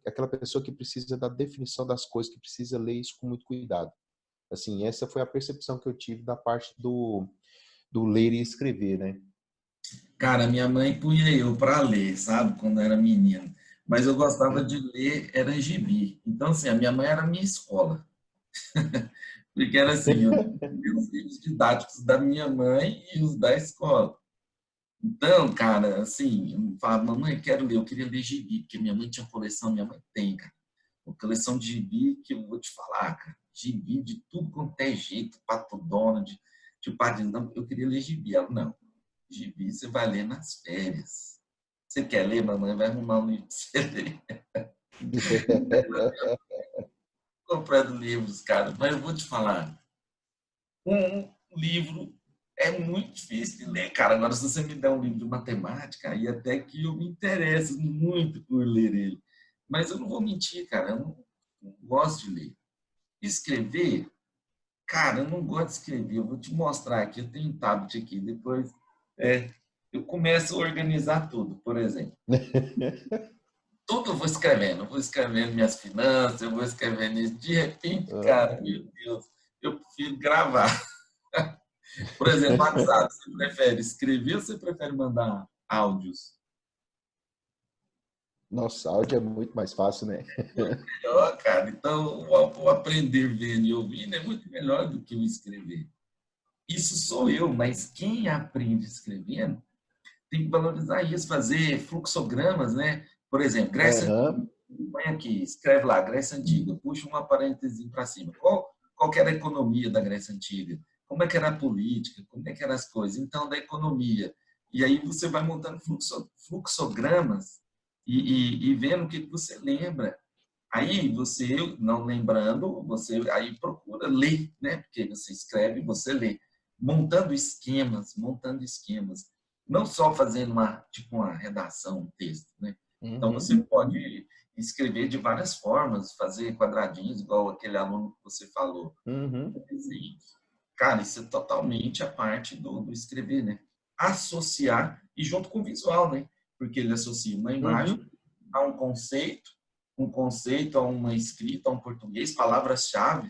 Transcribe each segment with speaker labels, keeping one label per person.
Speaker 1: aquela pessoa que precisa da definição das coisas, que precisa ler isso com muito cuidado. Assim, essa foi a percepção que eu tive da parte do ler e escrever, né?
Speaker 2: Cara, minha mãe punha eu para ler, sabe, quando eu era menino. Mas eu gostava de ler, era gibi. Então, assim, a minha mãe era a minha escola. Porque era assim, eu lia os livros didáticos da minha mãe e os da escola. Então, cara, assim, eu falava, mamãe, quero ler, eu queria ler gibi, porque minha mãe tinha coleção, minha mãe tem, cara. Uma coleção de gibi que eu vou te falar, cara. Gibi de tudo quanto é jeito, Pato Donald, de Padre, não, eu queria ler gibi. Ela, não, gibi você vai ler nas férias. Você quer ler, mamãe? Vai arrumar um livro pra você ler. Comprando livros, cara. Mas eu vou te falar, um livro é muito difícil de ler, cara. Agora, se você me der um livro de matemática, aí até que eu me interesso muito por ler ele. Mas eu não vou mentir, cara, eu não gosto de ler. Escrever, cara, eu não gosto de escrever. Eu vou te mostrar aqui, eu tenho um tablet aqui. Depois eu começo a organizar tudo, por exemplo. Tudo eu vou escrevendo minhas finanças, eu vou escrevendo isso. De repente, cara, meu Deus, eu prefiro gravar. Por exemplo, WhatsApp, você prefere escrever ou você prefere mandar áudios?
Speaker 1: Nossa, áudio é muito mais fácil, né?
Speaker 2: Muito melhor, cara. Então, o aprender vendo e ouvindo é muito melhor do que o escrever. Isso sou eu, mas quem aprende escrevendo tem que valorizar isso, fazer fluxogramas, né? Por exemplo, Grécia
Speaker 1: Aham.
Speaker 2: Antiga. Põe aqui, escreve lá, Grécia Antiga, puxa uma parêntese para cima. Qual que era a economia da Grécia Antiga? Como é que era a política? Como é que eram as coisas? Então, da economia. E aí você vai montando fluxogramas e vendo o que você lembra. Aí você, não lembrando, você aí procura ler, né? Porque você escreve, você lê. Montando esquemas. Não só fazendo tipo uma redação, um texto, né? Então
Speaker 1: Uhum.
Speaker 2: você pode escrever de várias formas, fazer quadradinhos, igual aquele aluno que você falou.
Speaker 1: Uhum.
Speaker 2: Cara, isso é totalmente a parte do escrever, né? Associar, e junto com o visual, né? Porque ele associa uma imagem
Speaker 1: Uhum.
Speaker 2: a um conceito a uma escrita, a um português, palavras-chave.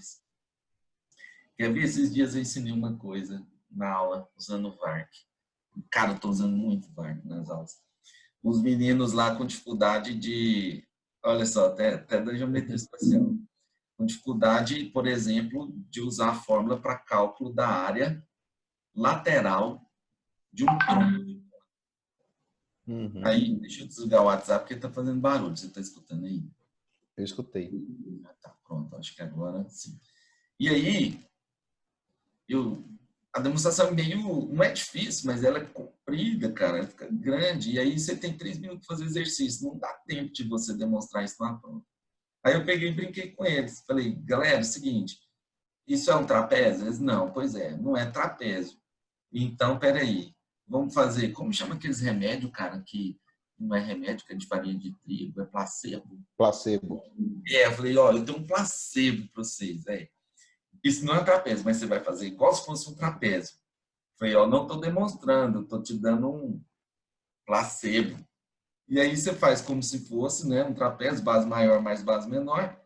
Speaker 2: Quer ver? Esses dias eu ensinei uma coisa na aula, usando o VARC. Cara, eu estou usando muito o VARC nas aulas. Os meninos lá com dificuldade de, olha só, até da geometria espacial, com dificuldade, por exemplo, de usar a fórmula para cálculo da área lateral de um tronco.
Speaker 1: Uhum.
Speaker 2: Aí, deixa eu desligar o WhatsApp porque está fazendo barulho. Você está escutando aí?
Speaker 1: Eu escutei.
Speaker 2: Ah, tá, pronto. Acho que agora sim. E aí, eu, a demonstração é meio, não é difícil, mas ela é comprida, cara, ela fica grande. E aí você tem 3 minutos para fazer exercício. Não dá tempo de você demonstrar isso na prova. Aí eu peguei e brinquei com eles. Falei, galera, é o seguinte, isso é um trapézio? Eles, não, pois é, não é trapézio. Então, peraí, vamos fazer, como chama aqueles remédios, cara, que não é remédio, que é de farinha de trigo, é placebo?
Speaker 1: Placebo.
Speaker 2: Eu falei, ó, eu tenho um placebo para vocês, Isso não é trapézio, mas você vai fazer igual se fosse um trapézio. Eu falei, ó, não estou demonstrando, estou te dando um placebo. E aí você faz como se fosse, né, um trapézio, base maior mais base menor,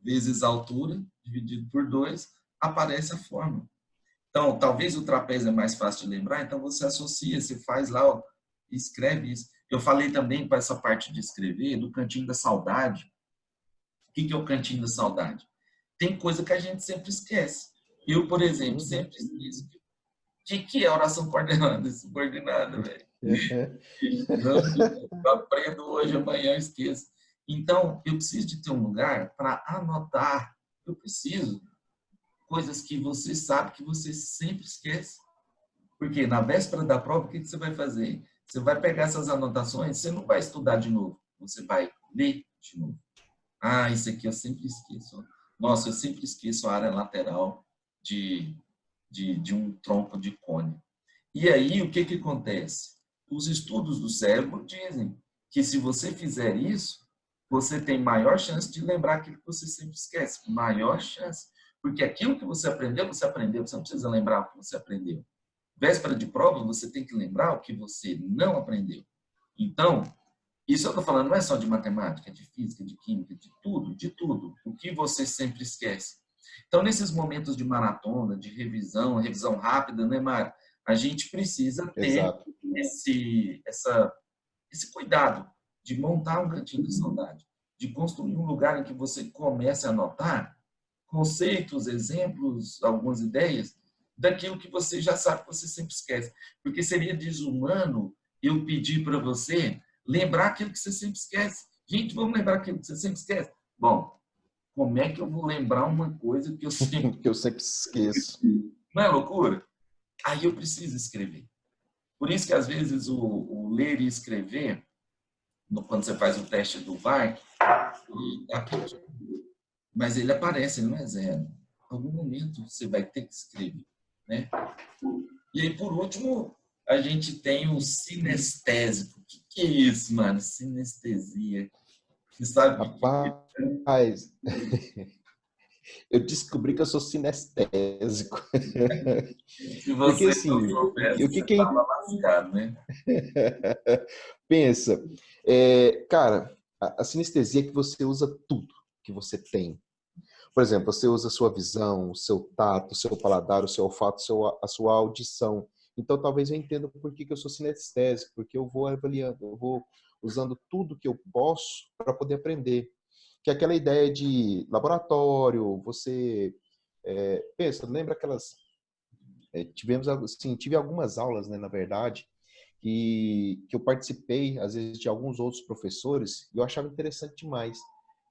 Speaker 2: vezes a altura, dividido por 2, aparece a forma. Então, talvez o trapézio é mais fácil de lembrar, então você associa, você faz lá, ó, escreve isso. Eu falei também para essa parte de escrever, do cantinho da saudade. O que é o cantinho da saudade? Tem coisa que a gente sempre esquece. Eu, por exemplo,
Speaker 1: Uhum.
Speaker 2: sempre esqueço. O que é oração coordenada e subordinada, velho? Eu aprendo hoje, amanhã eu esqueço. Então, eu preciso de ter um lugar para anotar. Eu preciso coisas que você sabe que você sempre esquece. Porque na véspera da prova, o que você vai fazer? Você vai pegar essas anotações, você não vai estudar de novo, você vai ler de novo. Ah, isso aqui eu sempre esqueço. Nossa, eu sempre esqueço a área lateral de, de um tronco de cone. E aí, o que, que acontece? Os estudos do cérebro dizem que se você fizer isso, você tem maior chance de lembrar aquilo que você sempre esquece. Maior chance. Porque aquilo que você aprendeu, você aprendeu. Você não precisa lembrar o que você aprendeu. Véspera de prova, você tem que lembrar o que você não aprendeu. Então, Isso eu estou falando não é só de matemática, é de física, de química, de tudo, de tudo. O que você sempre esquece. Então, nesses momentos de maratona, de revisão, revisão rápida, né, Mário? A gente precisa ter
Speaker 1: Exato.
Speaker 2: esse cuidado de montar um cantinho de saudade, de construir um lugar em que você comece a anotar conceitos, exemplos, algumas ideias daquilo que você já sabe que você sempre esquece. Porque seria desumano eu pedir para você lembrar aquilo que você sempre esquece. Gente, vamos lembrar aquilo que você sempre esquece? Bom, como é que eu vou lembrar uma coisa que eu sempre...
Speaker 1: Que eu sempre esqueço.
Speaker 2: Não é loucura? Aí eu preciso escrever. Por isso que, às vezes, o ler e escrever, quando você faz o teste do VARC, tá pequeno, mas ele aparece, ele não é zero. Em algum momento você vai ter que escrever, né? E aí, por último, a gente tem o sinestésico. O que é isso, mano? Sinestesia. Você sabe o que é?
Speaker 1: Rapaz, eu descobri que eu sou sinestésico.
Speaker 2: Se
Speaker 1: Porque
Speaker 2: você não
Speaker 1: assim,
Speaker 2: soubesse,
Speaker 1: o
Speaker 2: você
Speaker 1: que que
Speaker 2: estava lascado, né?
Speaker 1: pensa? Cara, a sinestesia é que você usa tudo que você tem. Por exemplo, você usa a sua visão, o seu tato, o seu paladar, o seu olfato, a sua audição. Então, talvez eu entenda por que que eu sou sinestésico, porque eu vou avaliando, eu vou usando tudo que eu posso para poder aprender. Que é aquela ideia de laboratório, você pensa, lembra aquelas tivemos assim, tive algumas aulas, né, na verdade, que eu participei, às vezes, de alguns outros professores, e eu achava interessante demais.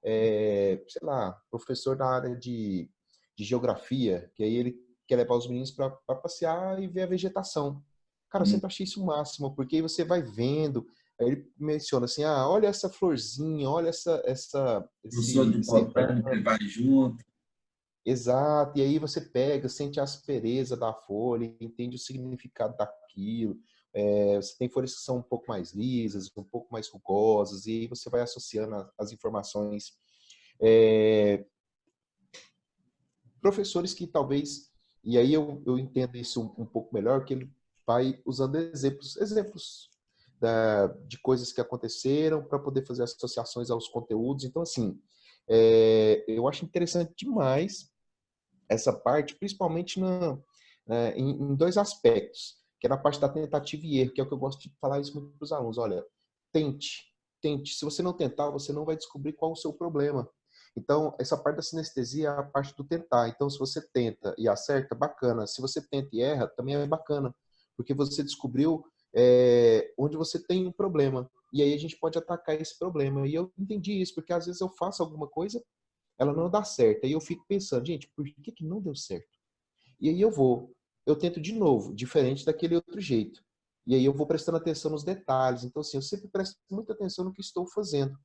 Speaker 1: Sei lá, professor da área de geografia, que aí ele quer levar os meninos para passear e ver a vegetação. Cara, eu sempre achei isso o máximo, porque aí você vai vendo, aí ele menciona assim, ah, olha essa florzinha, olha
Speaker 2: Professor de
Speaker 1: esse
Speaker 2: botânica vai junto.
Speaker 1: exato, e aí você pega, sente a aspereza da folha, entende o significado daquilo. Você tem folhas que são um pouco mais lisas, um pouco mais rugosas, e aí você vai associando as informações. É, professores que talvez, e aí eu entendo isso um pouco melhor, que ele vai usando exemplos de coisas que aconteceram para poder fazer associações aos conteúdos. Então, assim, eu acho interessante demais essa parte, principalmente em dois aspectos, que é na parte da tentativa e erro, que é o que eu gosto de falar isso muito para os alunos. Olha, tente, tente. Se você não tentar, você não vai descobrir qual o seu problema. Então, essa parte da sinestesia é a parte do tentar. Então, se você tenta e acerta, bacana. Se você tenta e erra, também é bacana, porque você descobriu onde você tem um problema. E aí a gente pode atacar esse problema. E eu entendi isso, porque às vezes eu faço alguma coisa, ela não dá certo. Aí eu fico pensando, gente, por que que não deu certo? E aí eu tento de novo, diferente daquele outro jeito. E aí eu vou prestando atenção nos detalhes. Então, assim, eu sempre presto muita atenção no que estou fazendo.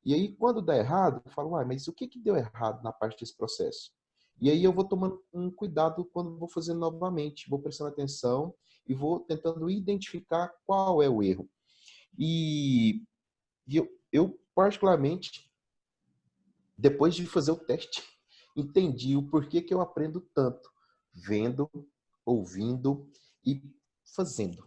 Speaker 1: E aí, quando dá errado, eu falo, mas o que que deu errado na parte desse processo? E aí eu vou tomando um cuidado quando vou fazendo novamente, vou prestando atenção e vou tentando identificar qual é o erro. E, eu particularmente, depois de fazer o teste, entendi o porquê que eu aprendo tanto, vendo, ouvindo e fazendo.